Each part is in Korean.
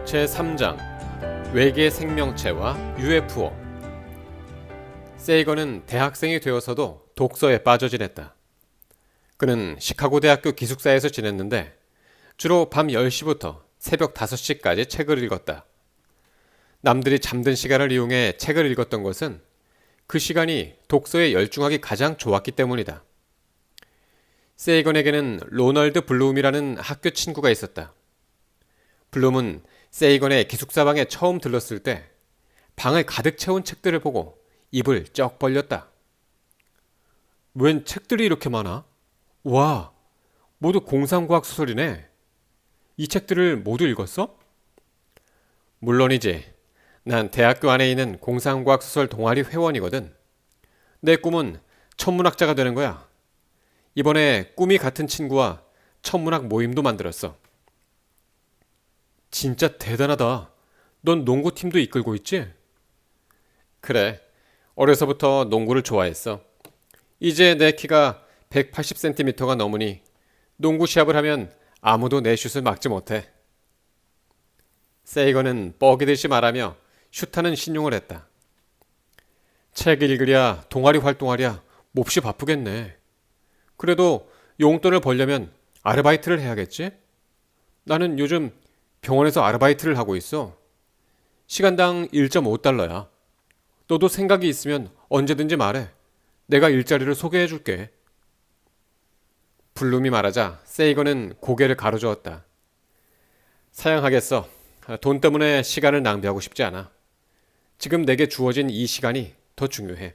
제3장 외계 생명체와 UFO. 세이건은 대학생이 되어서도 독서에 빠져 지냈다. 그는 시카고 대학교 기숙사에서 지냈는데 주로 밤 10시부터 새벽 5시까지 책을 읽었다. 남들이 잠든 시간을 이용해 책을 읽었던 것은 그 시간이 독서에 열중하기 가장 좋았기 때문이다. 세이건에게는 로널드 블룸이라는 학교 친구가 있었다. 블룸은 세이건의 기숙사방에 처음 들렀을 때 방을 가득 채운 책들을 보고 입을 쩍 벌렸다. 웬 책들이 이렇게 많아? 와, 모두 공상과학 소설이네. 이 책들을 모두 읽었어? 물론이지. 난 대학교 안에 있는 공상과학 소설 동아리 회원이거든. 내 꿈은 천문학자가 되는 거야. 이번에 꿈이 같은 친구와 천문학 모임도 만들었어. 진짜 대단하다. 넌 농구팀도 이끌고 있지? 그래. 어려서부터 농구를 좋아했어. 이제 내 키가 180cm가 넘으니 농구 시합을 하면 아무도 내 슛을 막지 못해. 세이건은 뻐기듯이 말하며 슛하는 신용을 했다. 책 읽으랴 동아리 활동하랴 몹시 바쁘겠네. 그래도 용돈을 벌려면 아르바이트를 해야겠지? 나는 요즘 병원에서 아르바이트를 하고 있어. 시간당 1.5달러야. 너도 생각이 있으면 언제든지 말해. 내가 일자리를 소개해 줄게. 블룸이 말하자 세이건은 고개를 가로저었다. 사양하겠어. 돈 때문에 시간을 낭비하고 싶지 않아. 지금 내게 주어진 이 시간이 더 중요해.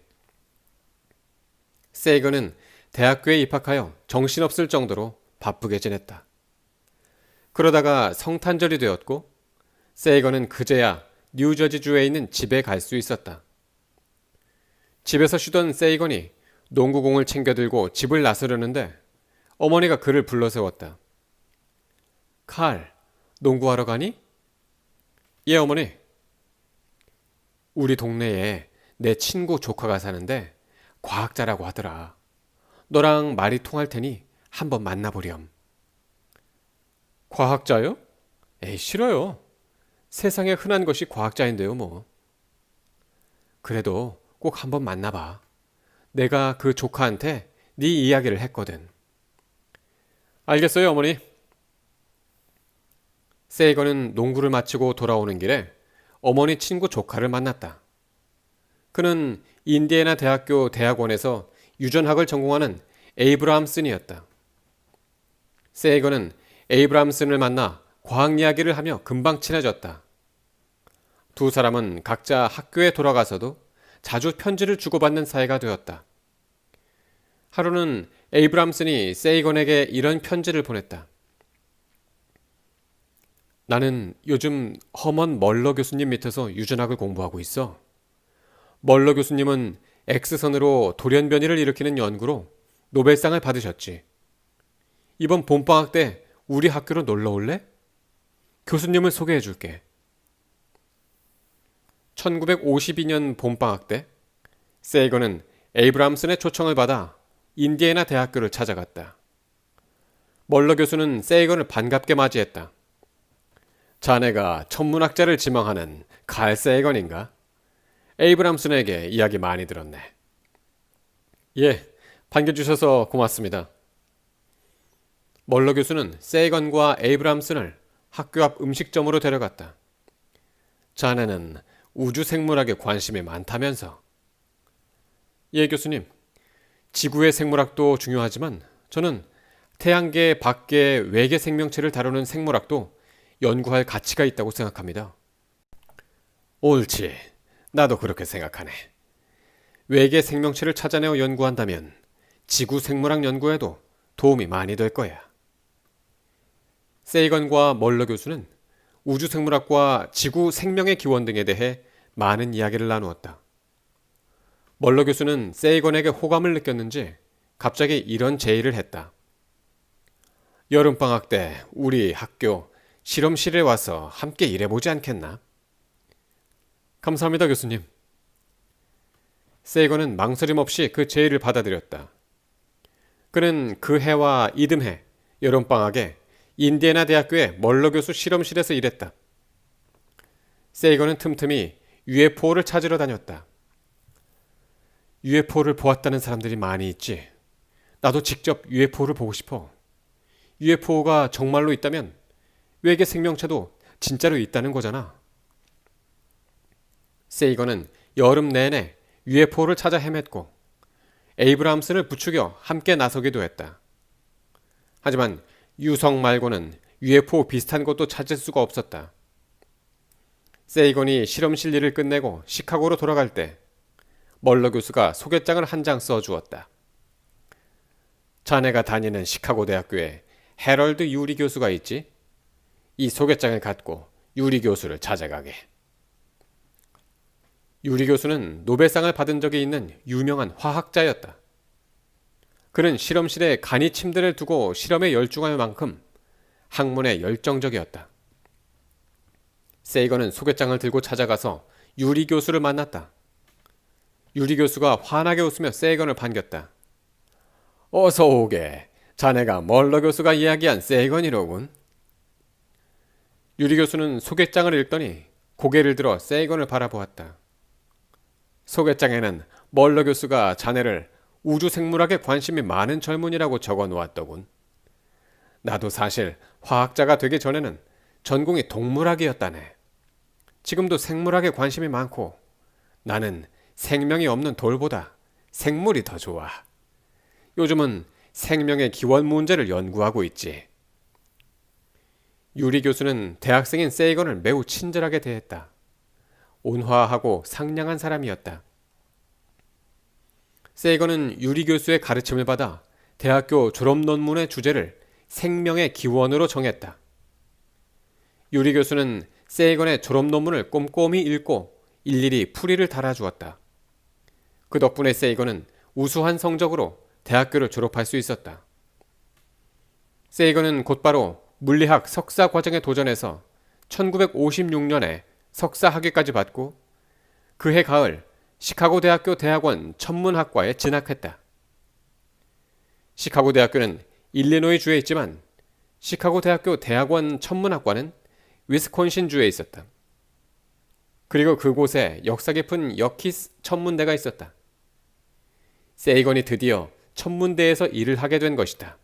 세이건은 대학교에 입학하여 정신없을 정도로 바쁘게 지냈다. 그러다가 성탄절이 되었고 세이건은 그제야 뉴저지주에 있는 집에 갈 수 있었다. 집에서 쉬던 세이건이 농구공을 챙겨 들고 집을 나서려는데 어머니가 그를 불러 세웠다. 칼, 농구하러 가니? 예, 어머니. 우리 동네에 내 친구 조카가 사는데 과학자라고 하더라. 너랑 말이 통할 테니 한번 만나보렴. 과학자요? 에이, 싫어요. 세상에 흔한 것이 과학자인데요, 뭐. 그래도 꼭 한번 만나봐. 내가 그 조카한테 네 이야기를 했거든. 알겠어요, 어머니. 세이건은 농구를 마치고 돌아오는 길에 어머니 친구 조카를 만났다. 그는 인디애나 대학교 대학원에서 유전학을 전공하는 에이브라함슨이었다. 세이건은 에이브라함슨을 만나 과학 이야기를 하며 금방 친해졌다. 두 사람은 각자 학교에 돌아가서도 자주 편지를 주고받는 사이가 되었다. 하루는 에이브람슨이 세이건에게 이런 편지를 보냈다. 나는 요즘 허먼 멀러 교수님 밑에서 유전학을 공부하고 있어. 멀러 교수님은 X선으로 돌연변이를 일으키는 연구로 노벨상을 받으셨지. 이번 봄방학 때 우리 학교로 놀러 올래? 교수님을 소개해 줄게. 1952년 봄방학 때 세이건은 에이브람슨의 초청을 받아 인디애나 대학교를 찾아갔다. 멀러 교수는 세이건을 반갑게 맞이했다. 자네가 천문학자를 지망하는 칼 세이건인가? 에이브람슨에게 이야기 많이 들었네. 예, 반겨주셔서 고맙습니다. 멀러 교수는 세이건과 에이브람슨을 학교 앞 음식점으로 데려갔다. 자네는 우주 생물학에 관심이 많다면서. 예, 교수님. 지구의 생물학도 중요하지만 저는 태양계 밖의 외계 생명체를 다루는 생물학도 연구할 가치가 있다고 생각합니다. 옳지. 나도 그렇게 생각하네. 외계 생명체를 찾아내어 연구한다면 지구 생물학 연구에도 도움이 많이 될 거야. 세이건과 멀러 교수는 우주 생물학과 지구 생명의 기원 등에 대해 많은 이야기를 나누었다. 멀러 교수는 세이건에게 호감을 느꼈는지 갑자기 이런 제의를 했다. 여름방학 때 우리 학교 실험실에 와서 함께 일해보지 않겠나? 감사합니다, 교수님. 세이건은 망설임 없이 그 제의를 받아들였다. 그는 그 해와 이듬해 여름방학에 인디애나 대학교의 멀러 교수 실험실에서 일했다. 세이건은 틈틈이 UFO를 찾으러 다녔다. UFO를 보았다는 사람들이 많이 있지. 나도 직접 UFO를 보고 싶어. UFO가 정말로 있다면 외계 생명체도 진짜로 있다는 거잖아. 세이건은 여름 내내 UFO를 찾아 헤맸고 에이브람스를 부추겨 함께 나서기도 했다. 하지만 유성 말고는 UFO 비슷한 것도 찾을 수가 없었다. 세이건이 실험실 일을 끝내고 시카고로 돌아갈 때 멀러 교수가 소개장을 한 장 써주었다. 자네가 다니는 시카고 대학교에 해럴드 유리 교수가 있지? 이 소개장을 갖고 유리 교수를 찾아가게. 유리 교수는 노벨상을 받은 적이 있는 유명한 화학자였다. 그는 실험실에 간이 침대를 두고 실험에 열중할 만큼 학문에 열정적이었다. 세이건은 소개장을 들고 찾아가서 유리 교수를 만났다. 유리 교수가 환하게 웃으며 세이건을 반겼다. 어서 오게. 자네가 멀러 교수가 이야기한 세이건이로군. 유리 교수는 소개장을 읽더니 고개를 들어 세이건을 바라보았다. 소개장에는 멀러 교수가 자네를 우주생물학에 관심이 많은 젊은이라고 적어 놓았더군. 나도 사실 화학자가 되기 전에는 전공이 동물학이었다네. 지금도 생물학에 관심이 많고 나는 생명이 없는 돌보다 생물이 더 좋아. 요즘은 생명의 기원 문제를 연구하고 있지. 유리 교수는 대학생인 세이건을 매우 친절하게 대했다. 온화하고 상냥한 사람이었다. 세이건은 유리 교수의 가르침을 받아 대학교 졸업 논문의 주제를 생명의 기원으로 정했다. 유리 교수는 세이건의 졸업 논문을 꼼꼼히 읽고 일일이 풀이를 달아주었다. 그 덕분에 세이건은 우수한 성적으로 대학교를 졸업할 수 있었다. 세이건은 곧바로 물리학 석사 과정에 도전해서 1956년에 석사 학위까지 받고 그해 가을 시카고 대학교 대학원 천문학과에 진학했다. 시카고 대학교는 일리노이 주에 있지만 시카고 대학교 대학원 천문학과는 위스콘신 주에 있었다. 그리고 그곳에 역사 깊은 여키스 천문대가 있었다. 세이건이 드디어 천문대에서 일을 하게 된 것이다.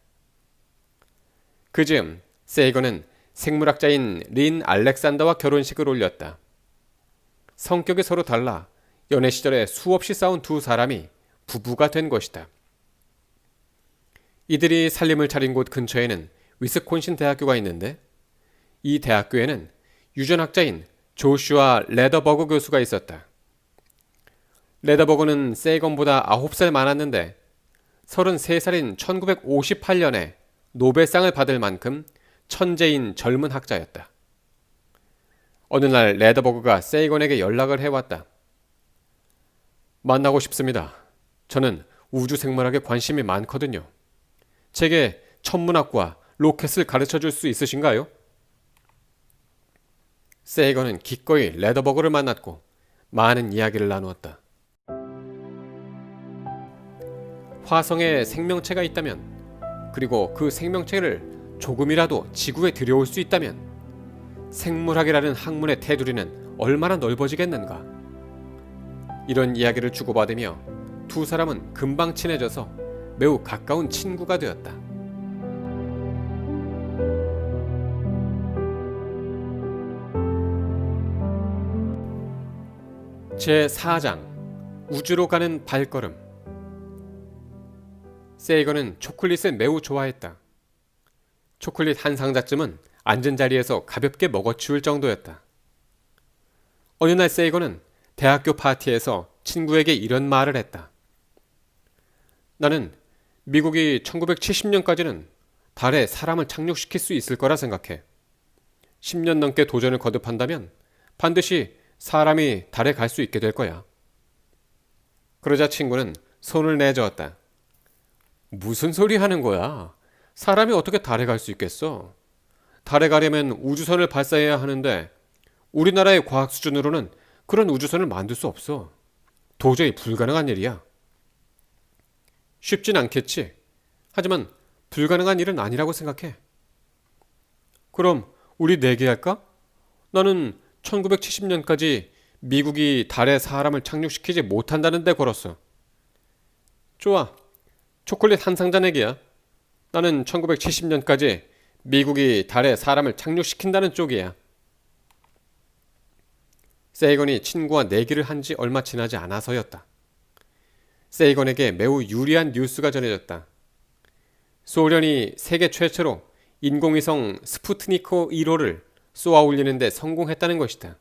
그즈음 세이건은 생물학자인 린 알렉산더와 결혼식을 올렸다. 성격이 서로 달라 연애 시절에 수없이 싸운 두 사람이 부부가 된 것이다. 이들이 살림을 차린 곳 근처에는 위스콘신 대학교가 있는데 이 대학교에는 유전학자인 조슈아 레더버그 교수가 있었다. 레더버그는 세이건보다 9살 많았는데 33살인 1958년에 노벨상을 받을 만큼 천재인 젊은 학자였다. 어느 날 레더버그가 세이건에게 연락을 해왔다. 만나고 싶습니다. 저는 우주생물학에 관심이 많거든요. 제게 천문학과 로켓을 가르쳐 줄 수 있으신가요? 세이건은 기꺼이 레더버그를 만났고 많은 이야기를 나누었다. 화성에 생명체가 있다면, 그리고 그 생명체를 조금이라도 지구에 들여올 수 있다면 생물학이라는 학문의 테두리는 얼마나 넓어지겠는가. 이런 이야기를 주고받으며 두 사람은 금방 친해져서 매우 가까운 친구가 되었다. 제4장 우주로 가는 발걸음. 세이건은 초콜릿을 매우 좋아했다. 초콜릿 한 상자쯤은 앉은 자리에서 가볍게 먹어치울 정도였다. 어느 날 세이건은 대학교 파티에서 친구에게 이런 말을 했다. 나는 미국이 1970년까지는 달에 사람을 착륙시킬 수 있을 거라 생각해. 10년 넘게 도전을 거듭한다면 반드시 사람이 달에 갈 수 있게 될 거야. 그러자 친구는 손을 내저었다. 무슨 소리 하는 거야? 사람이 어떻게 달에 갈 수 있겠어? 달에 가려면 우주선을 발사해야 하는데 우리나라의 과학 수준으로는 그런 우주선을 만들 수 없어. 도저히 불가능한 일이야. 쉽진 않겠지. 하지만 불가능한 일은 아니라고 생각해. 그럼 우리 내기할까? 나는 1970년까지 미국이 달에 사람을 착륙시키지 못한다는 데 걸었어. 좋아. 초콜릿 한 상자 내기야. 나는 1970년까지 미국이 달에 사람을 착륙시킨다는 쪽이야. 세이건이 친구와 내기를 한 지 얼마 지나지 않아서였다. 세이건에게 매우 유리한 뉴스가 전해졌다. 소련이 세계 최초로 인공위성 스푸트니크 1호를 쏘아 올리는 데 성공했다는 것이다.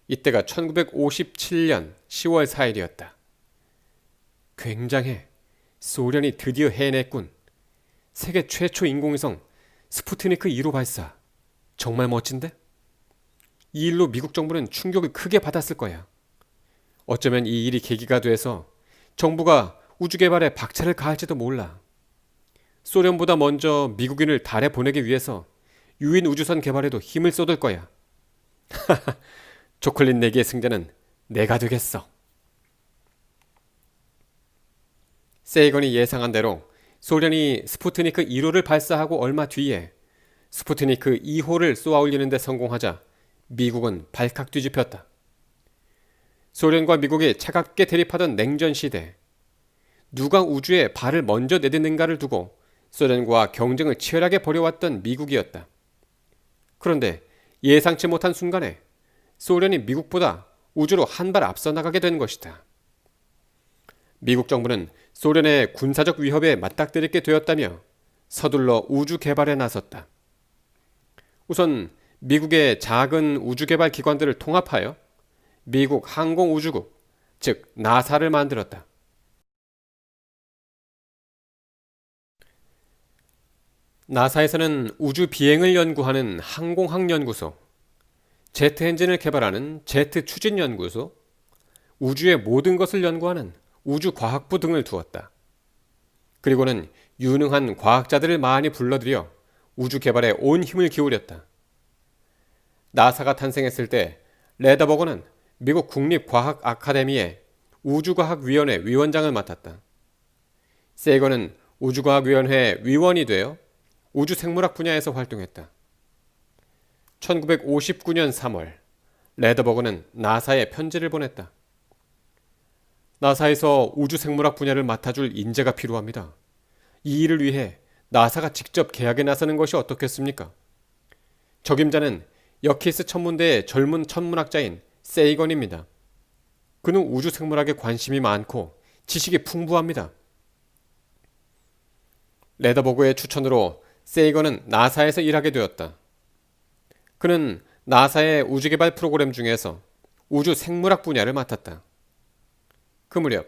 이때가 1957년 10월 4일이었다. 굉장해. 소련이 드디어 해냈군. 세계 최초 인공위성 스푸트니크 1호 발사. 정말 멋진데? 이 일로 미국 정부는 충격을 크게 받았을 거야. 어쩌면 이 일이 계기가 돼서 정부가 우주 개발에 박차를 가할지도 몰라. 소련보다 먼저 미국인을 달에 보내기 위해서 유인 우주선 개발에도 힘을 쏟을 거야. 초콜릿 내기의 승자는 내가 되겠어. 세이건이 예상한 대로 소련이 스푸트니크 1호를 발사하고 얼마 뒤에 스푸트니크 2호를 쏘아 올리는 데 성공하자 미국은 발칵 뒤집혔다. 소련과 미국이 차갑게 대립하던 냉전 시대, 누가 우주에 발을 먼저 내딛는가를 두고 소련과 경쟁을 치열하게 벌여왔던 미국이었다. 그런데 예상치 못한 순간에 소련이 미국보다 우주로 한 발 앞서 나가게 된 것이다. 미국 정부는 소련의 군사적 위협에 맞닥뜨리게 되었다며 서둘러 우주 개발에 나섰다. 우선 미국의 작은 우주 개발 기관들을 통합하여 미국 항공우주국, 즉 나사를 만들었다. 나사에서는 우주 비행을 연구하는 항공학연구소, 제트 엔진을 개발하는 제트 추진연구소, 우주의 모든 것을 연구하는 우주과학부 등을 두었다. 그리고는 유능한 과학자들을 많이 불러들여 우주 개발에 온 힘을 기울였다. 나사가 탄생했을 때 레더버거는 미국 국립과학 아카데미의 우주과학위원회 위원장을 맡았다. 세이건은 우주과학위원회 위원이 되어 우주생물학 분야에서 활동했다. 1959년 3월, 레더버거는 나사에 편지를 보냈다. 나사에서 우주생물학 분야를 맡아줄 인재가 필요합니다. 이 일을 위해 나사가 직접 계약에 나서는 것이 어떻겠습니까? 적임자는 여키스 천문대의 젊은 천문학자인 세이건입니다. 그는 우주생물학에 관심이 많고 지식이 풍부합니다. 레더버그의 추천으로 세이건은 나사에서 일하게 되었다. 그는 나사의 우주개발 프로그램 중에서 우주생물학 분야를 맡았다. 그 무렵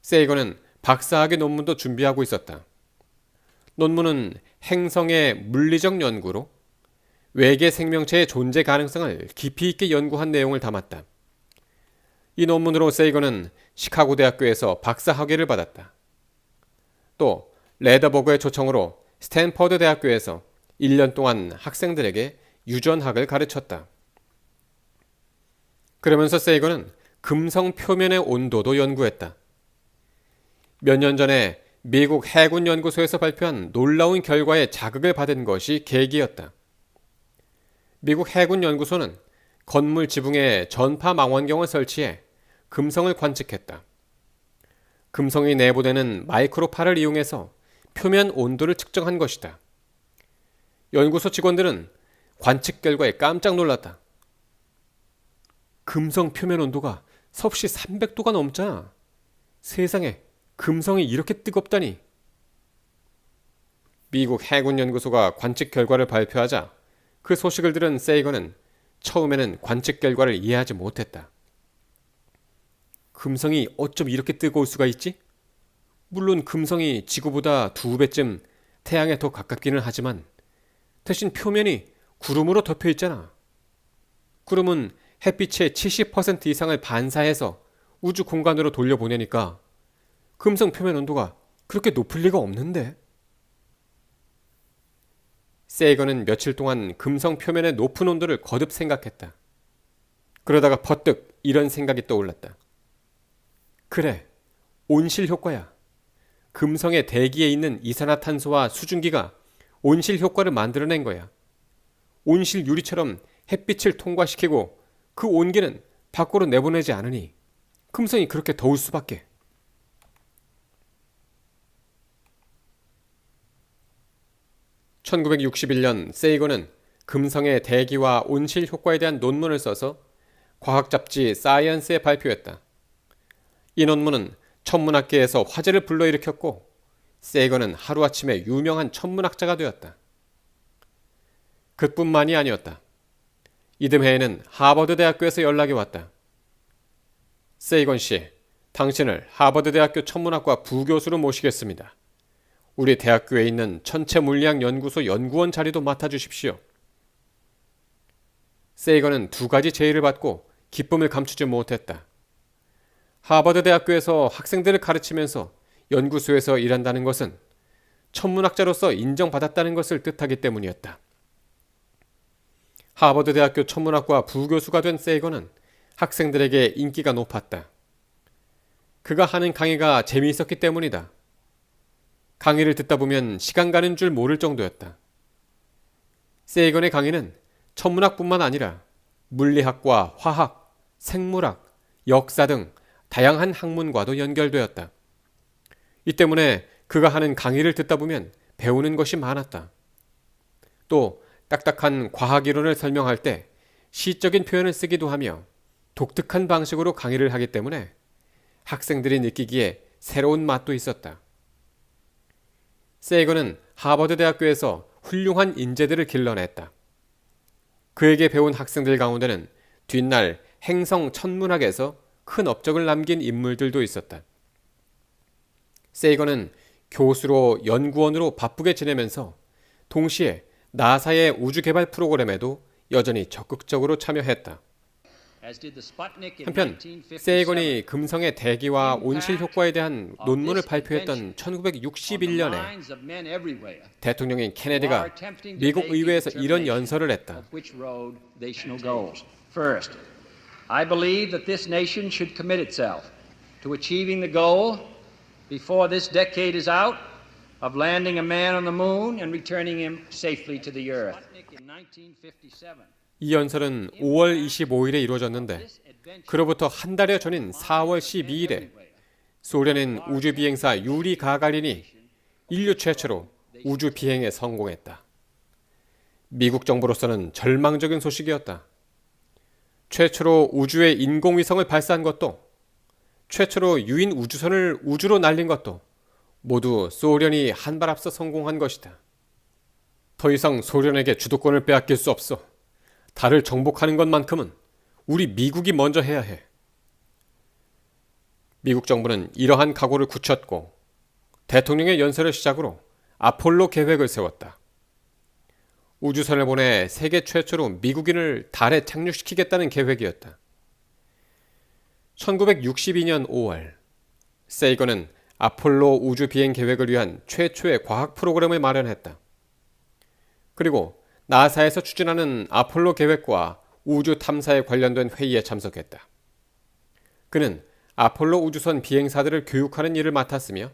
세이건은 박사학위 논문도 준비하고 있었다. 논문은 행성의 물리적 연구로 외계 생명체의 존재 가능성을 깊이 있게 연구한 내용을 담았다. 이 논문으로 세이건은 시카고 대학교에서 박사학위를 받았다. 또 레더버그의 초청으로 스탠퍼드 대학교에서 1년 동안 학생들에게 유전학을 가르쳤다. 그러면서 세이건은 금성 표면의 온도도 연구했다. 몇 년 전에 미국 해군연구소에서 발표한 놀라운 결과에 자극을 받은 것이 계기였다. 미국 해군연구소는 건물 지붕에 전파 망원경을 설치해 금성을 관측했다. 금성이 내보내는 마이크로파를 이용해서 표면 온도를 측정한 것이다. 연구소 직원들은 관측 결과에 깜짝 놀랐다. 금성 표면 온도가 섭씨 300도가 넘잖아. 세상에, 금성이 이렇게 뜨겁다니. 미국 해군연구소가 관측 결과를 발표하자 그 소식을 들은 세이건은 처음에는 관측 결과를 이해하지 못했다. 금성이 어쩜 이렇게 뜨거울 수가 있지? 물론 금성이 지구보다 2배쯤 태양에 더 가깝기는 하지만 대신 표면이 구름으로 덮여 있잖아. 구름은 햇빛의 70% 이상을 반사해서 우주 공간으로 돌려보내니까 금성 표면 온도가 그렇게 높을 리가 없는데. 세이건은 며칠 동안 금성 표면의 높은 온도를 거듭 생각했다. 그러다가 퍼뜩 이런 생각이 떠올랐다. 그래, 온실 효과야. 금성의 대기에 있는 이산화탄소와 수증기가 온실 효과를 만들어낸 거야. 온실 유리처럼 햇빛을 통과시키고 그 온기는 밖으로 내보내지 않으니 금성이 그렇게 더울 수밖에. (1961년) 세이건은 금성의 대기와 온실 효과에 대한 논문을 써서 과학 잡지 사이언스에 발표했다. 이 논문은 천문학계에서 화제를 불러일으켰고 세이건은 하루아침에 유명한 천문학자가 되었다. 그뿐만이 아니었다. 이듬해에는 하버드 대학교에서 연락이 왔다. 세이건 씨, 당신을 하버드 대학교 천문학과 부교수로 모시겠습니다. 우리 대학교에 있는 천체물리학연구소 연구원 자리도 맡아주십시오. 세이건은 두 가지 제의를 받고 기쁨을 감추지 못했다. 하버드 대학교에서 학생들을 가르치면서 연구소에서 일한다는 것은 천문학자로서 인정받았다는 것을 뜻하기 때문이었다. 하버드 대학교 천문학과 부교수가 된 세이건은 학생들에게 인기가 높았다. 그가 하는 강의가 재미있었기 때문이다. 강의를 듣다 보면 시간 가는 줄 모를 정도였다. 세이건의 강의는 천문학뿐만 아니라 물리학과 화학, 생물학, 역사 등 다양한 학문과도 연결되었다. 이 때문에 그가 하는 강의를 듣다 보면 배우는 것이 많았다. 또 딱딱한 과학 이론을 설명할 때 시적인 표현을 쓰기도 하며 독특한 방식으로 강의를 하기 때문에 학생들이 느끼기에 새로운 맛도 있었다. 세이건은 하버드 대학교에서 훌륭한 인재들을 길러냈다. 그에게 배운 학생들 가운데는 뒷날 행성 천문학에서 큰 업적을 남긴 인물들도 있었다. 세이건은 교수로 연구원으로 바쁘게 지내면서 동시에 나사의 우주개발 프로그램에도 여전히 적극적으로 참여했다. 한편 세이건이 금성의 대기와 온실 효과에 대한 논문을 발표했던 1961년에 대통령인 케네디가 미국 의회에서 이런 연설을 했다. First, I believe that this nation should commit itself to achieving the goal before this decade is out of landing a man on the moon and returning him safely to the earth. 이 연설은 5월 25일에 이루어졌는데 그로부터 한 달여 전인 4월 12일에 소련인 우주비행사 유리 가가린이 인류 최초로 우주 비행에 성공했다. 미국 정부로서는 절망적인 소식이었다. 최초로 우주에 인공위성을 발사한 것도 최초로 유인 우주선을 우주로 날린 것도 모두 소련이 한 발 앞서 성공한 것이다. 더 이상 소련에게 주도권을 빼앗길 수 없어. 달을 정복하는 것만큼은 우리 미국이 먼저 해야 해. 미국 정부는 이러한 각오를 굳혔고 대통령의 연설을 시작으로 아폴로 계획을 세웠다. 우주선을 보내 세계 최초로 미국인을 달에 착륙시키겠다는 계획이었다. 1962년 5월, 세이건은 아폴로 우주 비행 계획을 위한 최초의 과학 프로그램을 마련했다. 그리고 나사에서 추진하는 아폴로 계획과 우주 탐사에 관련된 회의에 참석했다. 그는 아폴로 우주선 비행사들을 교육하는 일을 맡았으며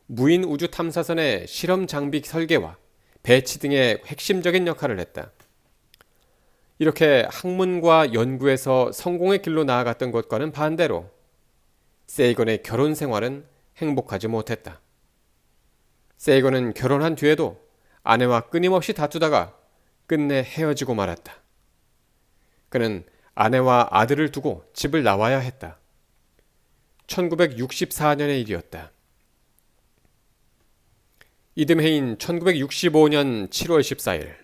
무인 우주 탐사선의 실험 장비 설계와 배치 등의 핵심적인 역할을 했다. 이렇게 학문과 연구에서 성공의 길로 나아갔던 것과는 반대로 세이건의 결혼 생활은 행복하지 못했다. 세이건은 결혼한 뒤에도 아내와 끊임없이 다투다가 끝내 헤어지고 말았다. 그는 아내와 아들을 두고 집을 나와야 했다. 1964년의 일이었다. 이듬해인 1965년 7월 14일,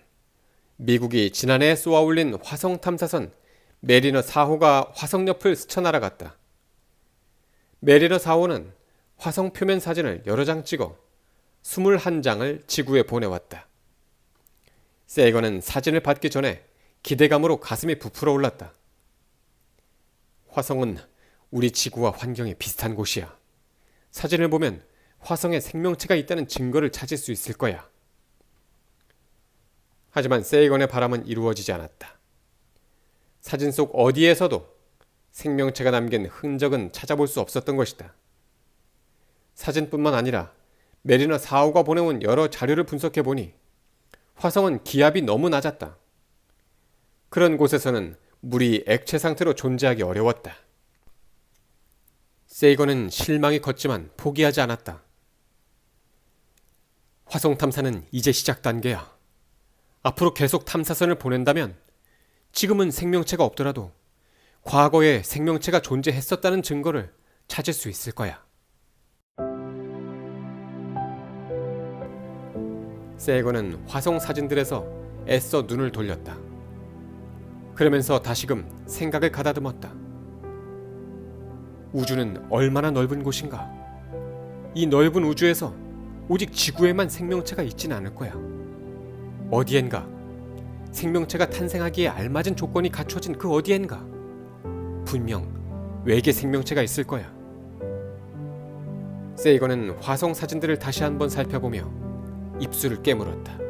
미국이 지난해 쏘아올린 화성 탐사선 메리너 4호가 화성 옆을 스쳐 날아갔다. 메리너 4호는 화성 표면 사진을 여러 장 찍어 21장을 지구에 보내왔다. 세이건은 사진을 받기 전에 기대감으로 가슴이 부풀어 올랐다. 화성은 우리 지구와 환경이 비슷한 곳이야. 사진을 보면 화성에 생명체가 있다는 증거를 찾을 수 있을 거야. 하지만 세이건의 바람은 이루어지지 않았다. 사진 속 어디에서도 생명체가 남긴 흔적은 찾아볼 수 없었던 것이다. 사진뿐만 아니라 메리너 4호가 보내온 여러 자료를 분석해보니 화성은 기압이 너무 낮았다. 그런 곳에서는 물이 액체 상태로 존재하기 어려웠다. 세이건은 실망이 컸지만 포기하지 않았다. 화성 탐사는 이제 시작 단계야. 앞으로 계속 탐사선을 보낸다면 지금은 생명체가 없더라도 과거에 생명체가 존재했었다는 증거를 찾을 수 있을 거야. 세이건은 화성 사진들에서 애써 눈을 돌렸다. 그러면서 다시금 생각을 가다듬었다. 우주는 얼마나 넓은 곳인가? 이 넓은 우주에서 오직 지구에만 생명체가 있진 않을 거야. 어디엔가 생명체가 탄생하기에 알맞은 조건이 갖춰진 그 어디엔가 분명 외계 생명체가 있을 거야. 세이건은 화성 사진들을 다시 한번 살펴보며 입술을 깨물었다.